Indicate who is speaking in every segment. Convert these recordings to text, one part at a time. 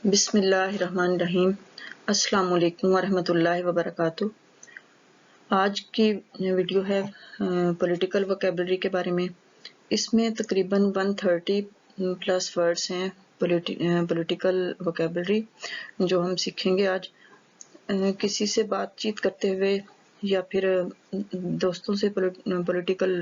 Speaker 1: बिस्मिल्लाहिर्रहमानिर्रहीम। अस्सलाम वालेकुम वरहमतुल्लाहि वबरकातुह। आज की वीडियो है पॉलिटिकल वोकैबुलरी के बारे में। इसमें तकरीबन 130 प्लस वर्ड्स हैं पॉलिटिकल वोकैबुलरी जो हम सीखेंगे आज। किसी से बातचीत करते हुए या फिर दोस्तों से पॉलिटिकल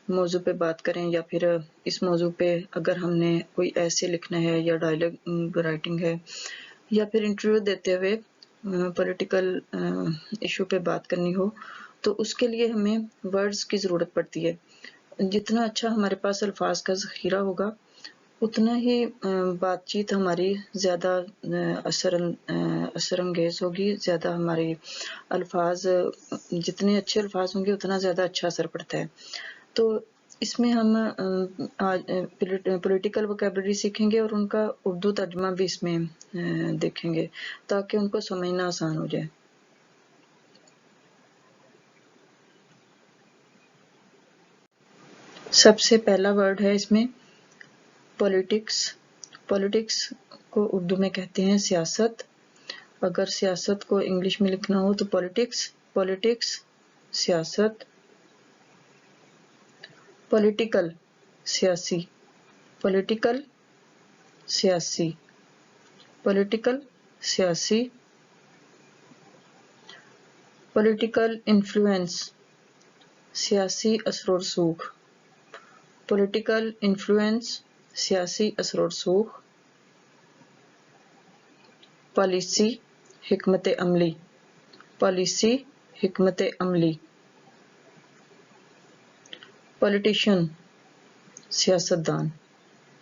Speaker 1: मौजू पे बात करें या फिर इस मौजू पे अगर हमने कोई ऐसे लिखना है या डायलॉग राइटिंग है या फिर इंटरव्यू देते हुए पॉलिटिकल इशू पे बात करनी हो तो उसके लिए हमें वर्ड्स की ज़रूरत पड़ती है। जितना अच्छा हमारे पास अल्फाज का ज़ख़ीरा होगा उतना ही बातचीत हमारी ज़्यादा असरअंगेज़ होगी, ज़्यादा हमारे अल्फाज जितने अच्छे अल्फाज होंगे उतना ज़्यादा अच्छा असर पड़ता है। तो इसमें हम आज पॉलिटिकल वोकैबुलरी सीखेंगे और उनका उर्दू तर्जुमा भी इसमें देखेंगे ताकि उनको समझना आसान हो जाए। सबसे पहला वर्ड है इसमें पॉलिटिक्स। पॉलिटिक्स को उर्दू में कहते हैं सियासत। अगर सियासत को इंग्लिश में लिखना हो तो पॉलिटिक्स सियासत। पॉलिटिकल सियासी, पॉलिटिकल सियासी, पॉलिटिकल सियासी। पॉलिटिकल इन्फ्लुएंस सियासी असर और रसूख, पॉलिटिकल इन्फ्लुएंस सियासी असर और रसूख। पॉलिसी हिकमत अमली, पॉलिसी हिकमत अमली। पॉलिटिशियन सियासतदान,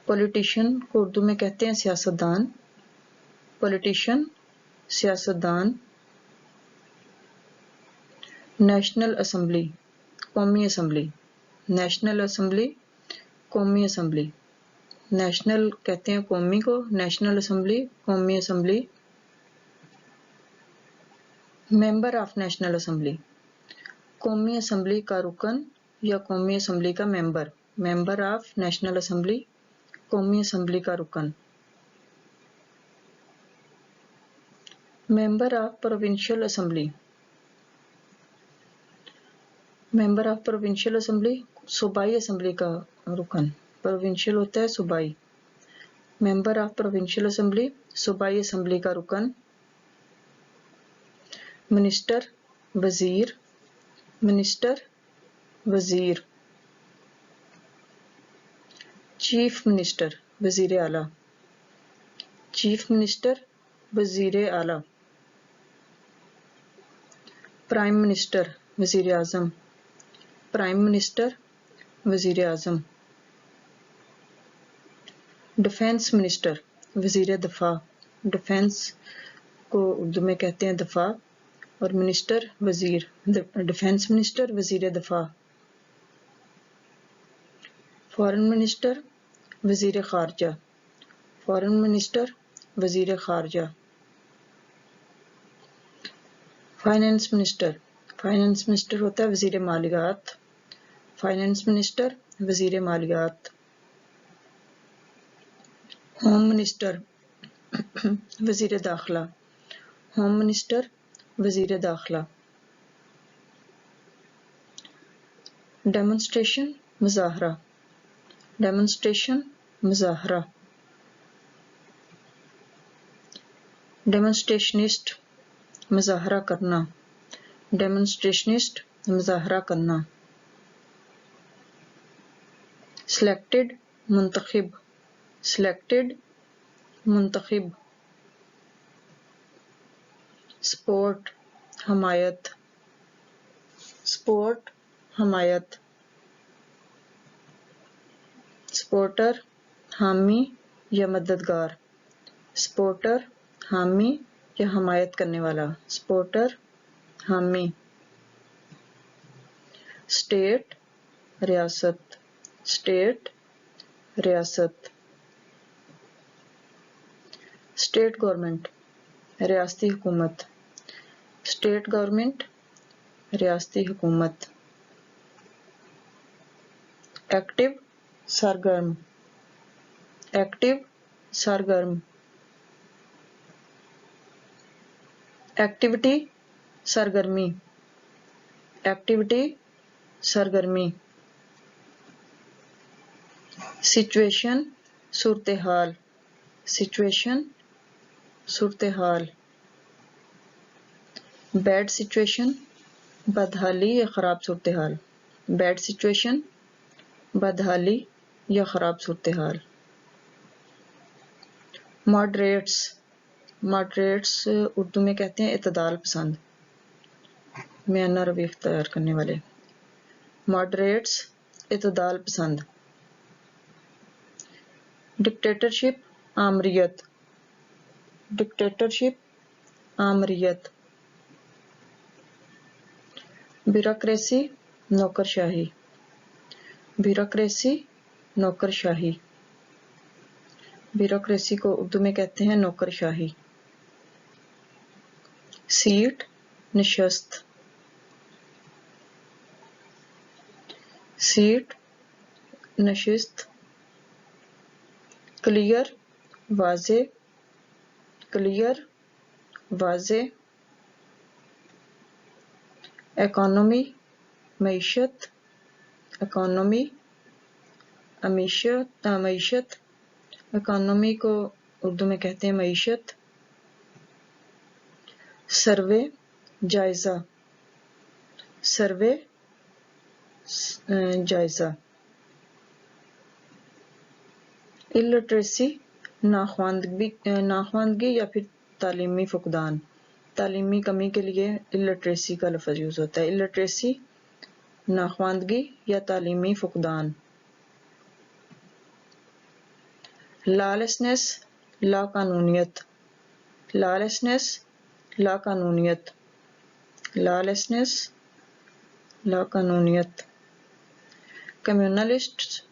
Speaker 1: पॉलिटिशियन को उर्दू में कहते हैं सियासतदान। पॉलिटिशियन सियासतदान। नेशनल असम्बली कौमी असम्बली, नेशनल असम्बली कौमी असम्बली। नेशनल कहते हैं कौमी को, नेशनल असम्बली कौमी assembly. Member of national assembly कौमी असम्बली का रुकन या कौमी असम्बली का member. Member of national assembly कौमी असम्बली का रुकन। Member of provincial assembly, member of provincial assembly सूबाई असम्बली का रुकन। प्रोविंशियल होता है सूबाई। मेंबर ऑफ प्रोविंशियल असम्बली सूबाई असम्बली का रुकन। मिनिस्टर वजीर, मिनिस्टर वजीर। चीफ मिनिस्टर वजीर आला, चीफ मिनिस्टर वजीर आला। प्राइम मिनिस्टर वजीर आज़म, प्राइम मिनिस्टर वजीर आज़म। डिफेंस मिनिस्टर वजीर दफा, डिफेंस को उर्दू में कहते हैं दफा और मिनिस्टर वजीर। डिफेंस मिनिस्टर वजीर दफा। फॉरेन मिनिस्टर वजीर खारजा, फॉरेन मिनिस्टर वजीर खारजा। फाइनेंस मिनिस्टर, फाइनेंस मिनिस्टर होता है वजीर मालियात, फाइनेंस मिनिस्टर वजीर मालियात। होम मिनिस्टर वजीर दाखिला, होम मिनिस्टर वजीर दाखिला। डेमोन्स्ट्रेशन मुजाहरा, डेमोन्स्ट्रेशन मुजाहरा। डेमोन्स्ट्रेशनिस्ट मुजाहरा करना, डेमोन्स्ट्रेशनिस्ट मुजाहरा करना। सिलेक्टेड मुंतखब, सिलेक्टेड मुंतखब। सपोर्ट हमायत, सपोर्ट हमायत। सपोर्टर हामी या मददगार, सपोर्टर हामी या हमायत करने वाला, सपोर्टर हामी। स्टेट रियासत, स्टेट रियासत। स्टेट गवर्नमेंट रियासती हुकूमत, स्टेट गवर्नमेंट रियासती हुकूमत। एक्टिव सरगर्म, एक्टिव सरगर्म। एक्टिविटी सरगर्मी, एक्टिविटी सरगर्मी। सिचुएशन सूरत हाल, सिचुएशन सूरत हाल। बैड सिचुएशन बदहाली या ख़राब सूरत हाल, बैड सिचुएशन बदहाली या ख़राब सूरत हाल। मॉडरेट्स, मॉडरेट्स उर्दू में कहते हैं इतदाल पसंद, म्याना रवैया इख्तियार करने वाले। मॉडरेट्स इतदाल पसंद। डिक्टेटरशिप आमरियत, डिक्टेटरशिप आमरियत। ब्यूरोक्रेसी नौकरशाही, ब्यूरोक्रेसी नौकरशाही। ब्यूरोक्रेसी को उर्दू में कहते हैं नौकरशाही। सीट नशस्त, सीट नशिस्त। क्लियर वाज़े, क्लियर वाज़े। इकोनॉमी मईशत, इकोनॉमी अमीशत मईशत। इकोनॉमी को उर्दू में कहते हैं मईशत। सर्वे जायज़ा, सर्वे जायज़ा। इलिटरेसी नाख्वानदगी या फिर तालीमी फुकदान, तालीमी कमी के लिए इलिटरेसी का लफ्ज़ यूज़ होता है। इलिटरेसी नाख्वानदगी या तालीमी फुकदान। लॉलेसनेस लाकानूनियत, लॉलेसनेस लाकानूनियत, लॉलेसनेस लाकानूनियत। कम्युनलिस्ट,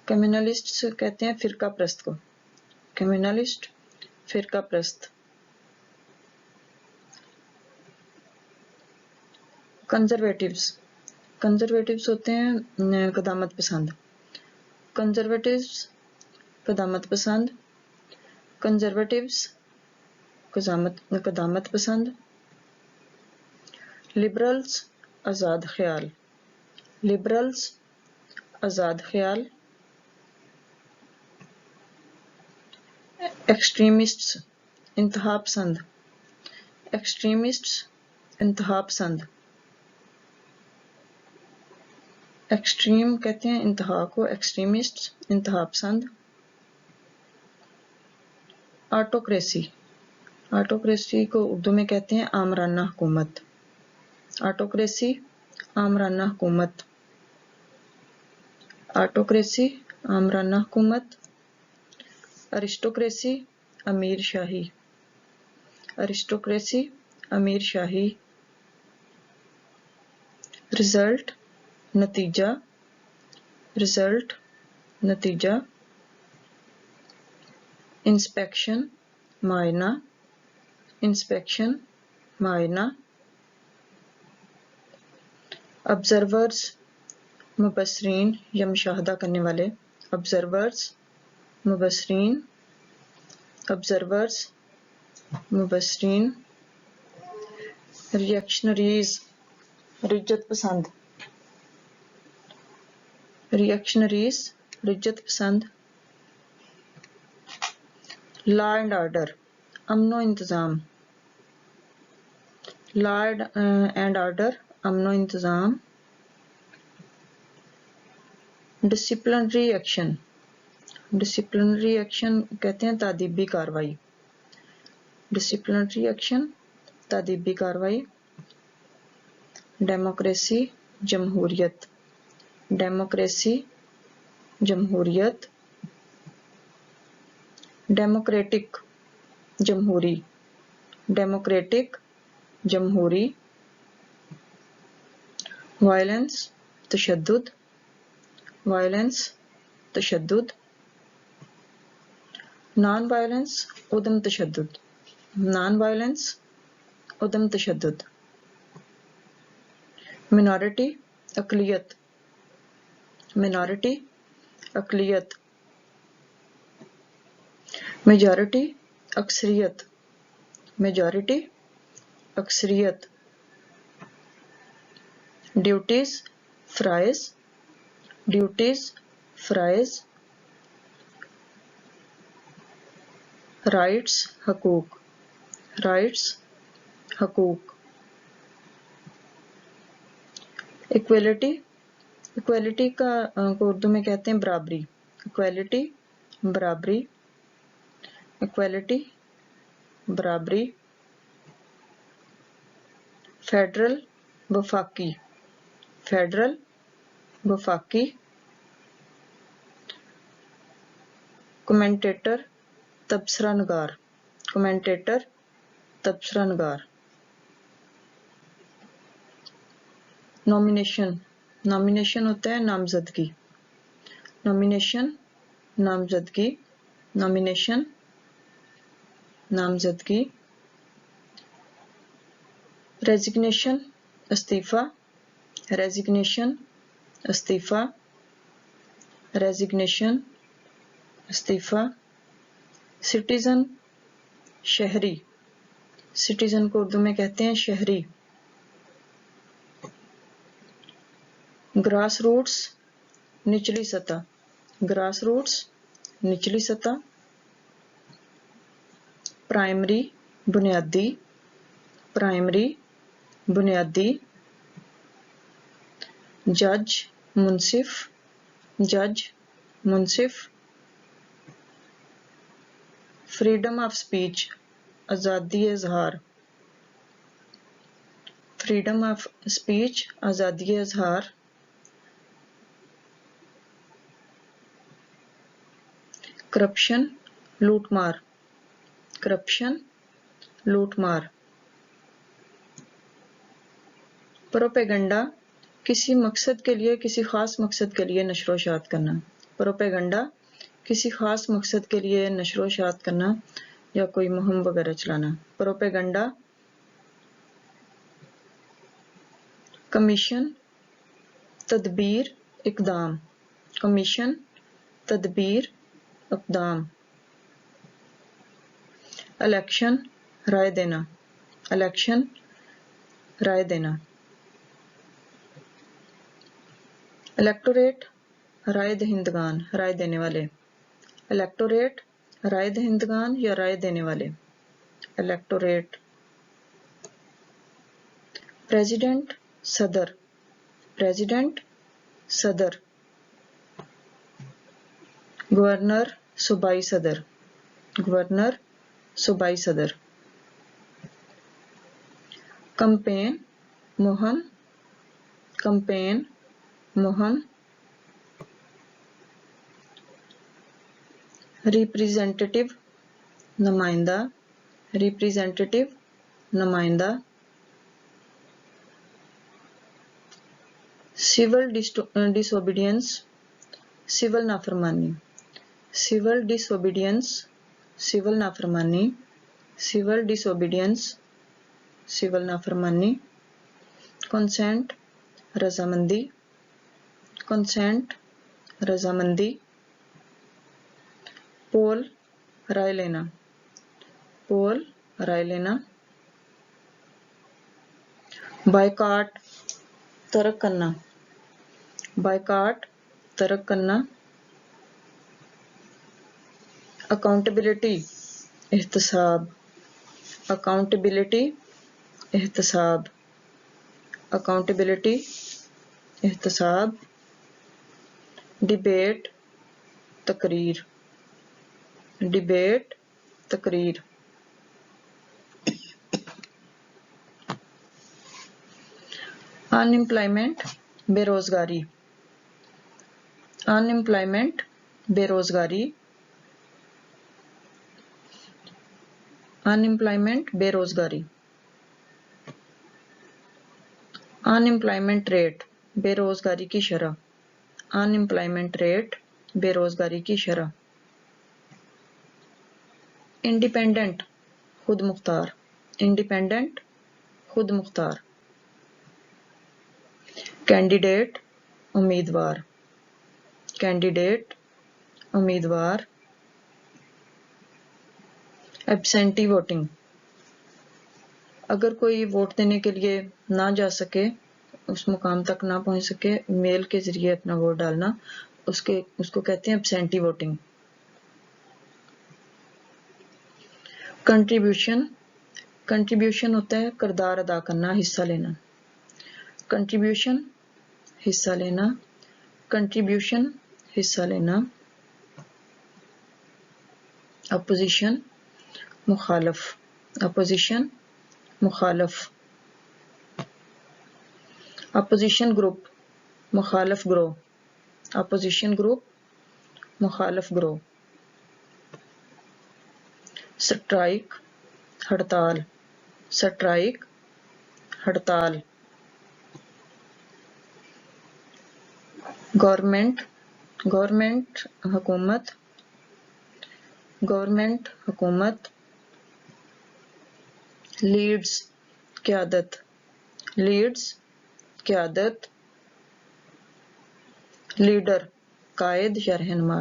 Speaker 1: कम्युनलिस्ट कहते हैं फ़िरका प्रस्त को, कम्युनलिस्ट फ़िरका प्रस्त। कंजर्वेटिव्स, कंजर्वेटिव्स होते हैं कदामत पसंद, कंजर्वेटिव्स कदामत पसंद। कंजर्वेटिव्स कदामत पसंद। लिबरल्स आज़ाद ख्याल, लिबरल्स आज़ाद ख्याल। एक्सट्रीमिस्ट्स इंतहा पसंद, एक्सट्रीमिस्ट्स इंतहा पसंद। एक्सट्रीम कहते हैं इंतहा को, एक्सट्रीमिस्ट्स इंतहा पसंद। ऑटोक्रेसी, ऑटोक्रेसी को उर्दू में कहते हैं आमराना हुकूमत, ऑटोक्रेसी आमराना हुकूमत। ऑटोक्रेसी आमराना हुकूमत। अरिस्टोक्रेसी अमीर शाही, अरिस्टोक्रेसी अमीर शाही। रिजल्ट नतीजा, रिजल्ट नतीजा। इंस्पेक्शन मायना, इंस्पेक्शन मायना। ऑब्जर्वर्स मुबसरीन या मुशाहदा करने वाले, ऑब्जर्वर्स मुबसरीन, ऑब्जर्वर्स मुबसरीन। रिएक्शनरीज रिज्जत पसंद, रिएक्शनरीज रिज्जत पसंद। लॉ एंड ऑर्डर अमनो इंतज़ाम, लॉ एंड ऑर्डर अमनो इंतज़ाम। डिसिप्लिनरी एक्शन, डिसिप्लिनरी एक्शन कहते हैं तादीबी कार्रवाई, डिसिप्लिनरी एक्शन तादीबी कार्रवाई। डेमोक्रेसी जमहूरियत, डेमोक्रेसी जमहूरियत। डेमोक्रेटिक जमहूरी, डेमोक्रेटिक जमहूरी। वायलेंस तशद्दुद, वायलेंस तशद्दुद। नॉन वायलेंस उदम तशद्दुद, नॉन वायलेंस उदम तशद्दुद। मिनॉरिटी अक़लियत, मिनॉरिटी अक़लियत। मेजॉरिटी अक्सरियत, मेजॉरिटी अक्सरियत, ड्यूटीज फ्राइज, ड्यूटीज फ्राइज, राइट्स हकूक, राइट्स हकूक, इक्वलिटी, इक्वलिटी को उर्दू में कहते हैं बराबरी, इक्वलिटी बराबरी, इक्वलिटी बराबरी, फेडरल वफाकी, फेडरल वफाकी, कमेंटेटर तबसरा नगार, कमेंटेटर तबसरा नगार, नॉमिनेशन, नॉमिनेशन होता है नामजदगी, नॉमिनेशन नामजदगी, नॉमिनेशन नामजदगी, रेजिग्नेशन इस्तीफा, रेजिग्नेशन इस्तीफा, रेजिग्नेशन इस्तीफा, सिटीजन शहरी, सिटीजन को उर्दू में कहते हैं शहरी, ग्रास रूट्स निचली सतह, ग्रास रूट्स निचली सतह, प्राइमरी बुनियादी, प्राइमरी बुनियादी, जज मुंसिफ, जज मुंसिफ, फ्रीडम ऑफ स्पीच आज़ादी इजहार, फ्रीडम ऑफ स्पीच आज़ादी इजहार, करप्शन लूटमार, करप्शन लूटमार, प्रोपेगंडा किसी मकसद के लिए, किसी खास मकसद के लिए नशर व शात करना, प्रोपेगंडा किसी खास मकसद के लिए नशर व शात करना या कोई मुहिम वगैरह चलाना, प्रोपेगंडा, कमीशन तदबीर इकदाम, कमीशन तदबीर इकदाम, इलेक्शन राय देना, इलेक्शन राय देना, इलेक्टोरेट राय दहिंदगान, राय देने वाले, इलेक्टोरेट राय दहिंदगान या राय देने वाले, इलेक्टोरेट, प्रेसिडेंट सदर, प्रेसिडेंट सदर, गवर्नर सूबाई सदर, गवर्नर सूबाई सदर, कैंपेन मुहिम, कैंपेन मुहिम, रिप्रेजेंटेटिव नुमाइंदा, रिप्रेजेंटेटिव नुमाइंदा, सिविल डिसोबीडियंस, सिविल नाफरमानी, सिविल डिसोबीडियंस, सिविल नाफरमानी, सिविल डिसोबीडियंस, सिविल नाफरमानी, कंसेंट रजामंदी, कंसेंट रजामंदी, पोल राय लेना, पोल राय लेना, बायकाट तर्क करना, बायकाट तर्क करना, अकाउंटेबिलिटी एहतसाब, अकाउंटेबिलिटी एहतसाब, अकाउंटेबिलिटी एहतसाब, डिबेट तकरीर, डिबेट तकरीर, अनएम्प्लॉयमेंट बेरोजगारी, अनएम्प्लॉयमेंट बेरोजगारी, अनएम्प्लॉयमेंट बेरोजगारी, अनएम्प्लॉयमेंट रेट बेरोजगारी की शरह, अनएम्प्लॉयमेंट रेट बेरोजगारी की शरह, इंडिपेंडेंट खुद मुख्तार, इंडिपेंडेंट खुद मुख्तार, कैंडिडेट उम्मीदवार, कैंडिडेट उम्मीदवार, एब्सेंटी वोटिंग, اگر کوئی ووٹ دینے کے لیے نہ جا سکے، اس مقام تک نہ پہنچ سکے میل کے ذریعے اپنا ووٹ ڈالنا، اس کو کہتے ہیں ایبسینٹی ووٹنگ۔ کنٹریبیوشن ہوتا ہے کردار ادا کرنا، حصہ لینا۔ کنٹریبیوشن حصہ لینا، کنٹریبیوشن حصہ لینا۔ اپوزیشن مخالف، اپوزیشن مخالف۔ اپوزیشن گروپ مخالف گروہ، اپوزیشن گروپ مخالف گروہ۔ سٹرائک ہڑتال، سٹرائک ہڑتال۔ گورنمنٹ حکومت، گورنمنٹ حکومت۔ لیڈز قیادت، لیڈز قیادت۔ لیڈر قائد یا رہنما،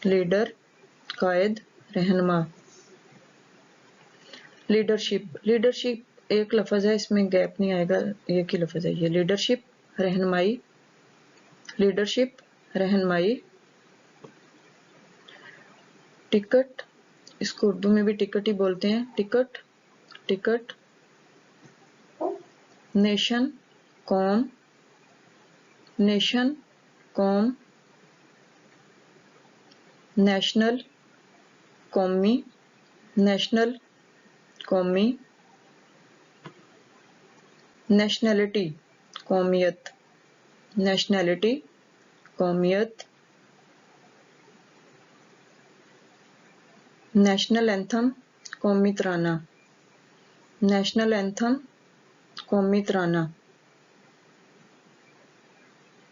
Speaker 1: لیڈر قائد رہنما۔ لیڈرشپ، لیڈرشپ ایک لفظ ہے، اس میں گیپ نہیں آئے گا، ایک ہی لفظ ہے یہ۔ لیڈرشپ رہنمائی، لیڈرشپ رہنمائی۔ ٹکٹ، اس کو اردو میں بھی ٹکٹ ہی بولتے ہیں، ٹکٹ، ٹکٹ۔ نیشن قوم، نیشن قوم۔ نیشنل قومی، نیشنل قومی۔ نیشنلٹی قومیت، نیشنلٹی قومیت۔ نیشنل اینتھم قومی ترانہ، نیشنل اینتھم قومی ترانہ۔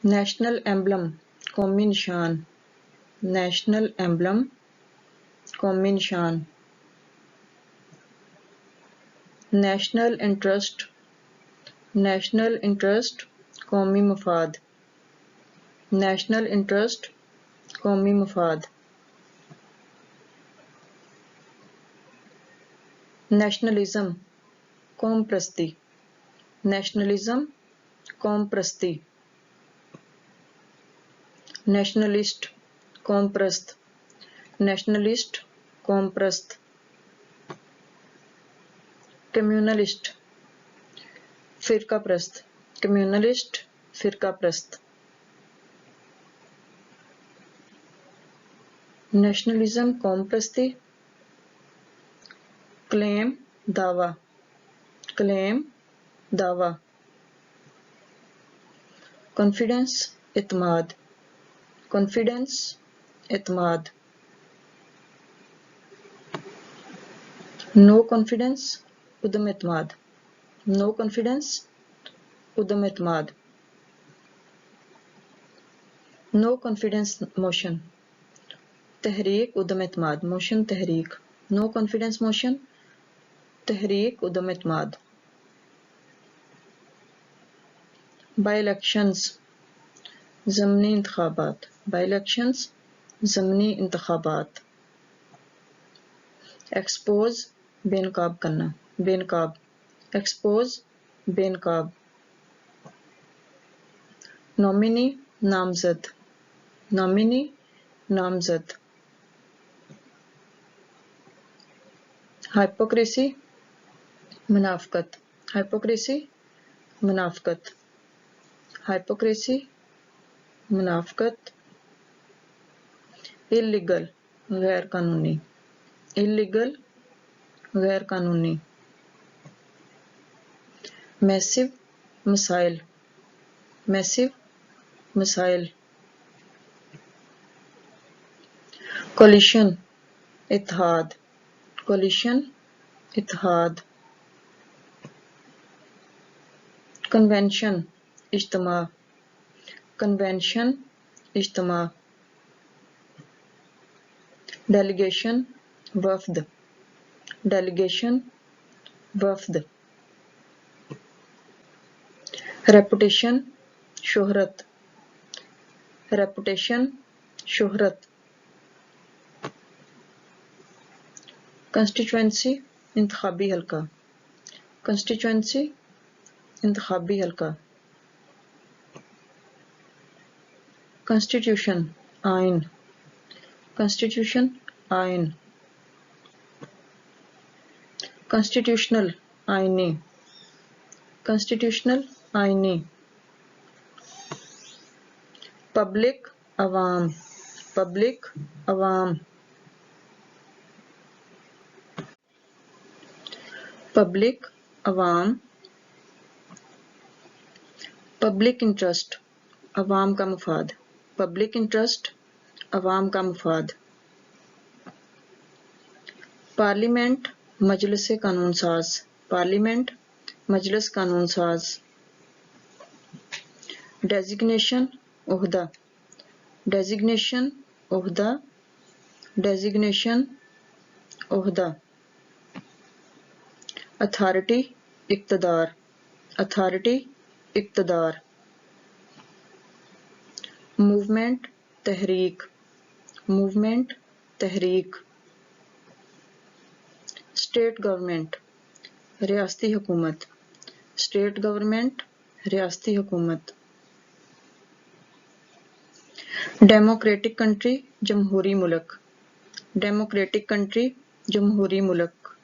Speaker 1: نیشنل ایمبلم قومی نشان، نیشنل ایمبلم قومی نشان۔ نیشنل انٹرسٹ، نیشنل انٹرسٹ قومی مفاد، نیشنل انٹرسٹ قومی مفاد۔ نیشنلزم قوم پرستی، نیشنلزم قوم پرستی۔ نیشنلسٹ قوم پرست، نیشنلسٹ قوم پرست۔ کمیونلسٹ فرقہ پرست، کمیونلسٹ فرقہ پرست۔ نیشنلزم قوم پرستی۔ کلیم دعویٰ، کلیم دعویٰ۔ کانفیڈنس اعتماد، کانفیڈنس اعتماد۔ نو کانفیڈنس عدم اعتماد، نو کانفیڈنس عدم اعتماد۔ نو کانفیڈنس موشن تحریک عدم اعتماد، موشن تحریک۔ نو کانفیڈنس موشن تحریک عدم اعتماد۔ بائی الیکشنز ضمنی انتخابات، بائی الیکشنز ضمنی انتخابات۔ ایکسپوز بے نقاب کرنا، بے نقاب، ایکسپوز بے نقاب۔ نامنی نامزد، نامنی نامزد۔ ہائپوکریسی منافقت، ہائپوکریسی منافقت، ہائپوکریسی منافقت۔ اللیگل غیر قانونی، اللیگل غیر قانونی۔ میسو مسائل، میسو مسائل۔ کولیشن اتحاد، کولیشن اتحاد۔ کنونشن اجتماع، کنونشن اجتماع۔ ڈیلیگیشن وفد، ڈیلیگیشن وفد۔ ریپوٹیشن شہرت، ریپوٹیشن شہرت۔ کنسٹیچوئنسی انتخابی حلقہ، कंस्टिट्यूएंसी इंतखाबी हलका, कंस्टिट्यूशन आइन, कंस्टिट्यूशन आइन, कॉन्स्टिट्यूशनल आईनी, कॉन्स्टिट्यूशनल आईनी, पब्लिक अवाम, पब्लिक अवाम, पब्लिक अवाम, पब्लिक इंटरेस्ट अवाम का मुफाद, पब्लिक इंटरेस्ट अवाम का मुफाद, पार्लियामेंट मजलिस कानून साज, पार्लियामेंट मजलिस कानून साज, डेजिग्नेशन ओहदा, डेजिग्नेशन ओहदा, डेजिग्नेशन ओहदा, अथॉरिटी इक़्तिदार, अथॉरिटी इक़्तिदार, मूवमेंट तहरीक, मूवमेंट तहरीक, स्टेट गवर्नमेंट रियासती हुकूमत, स्टेट गवर्नमेंट रियासती हुकूमत, डेमोक्रेटिक कंट्री जमहूरी मुल्क, डेमोक्रेटिक कंट्री जमहूरी मुल्क,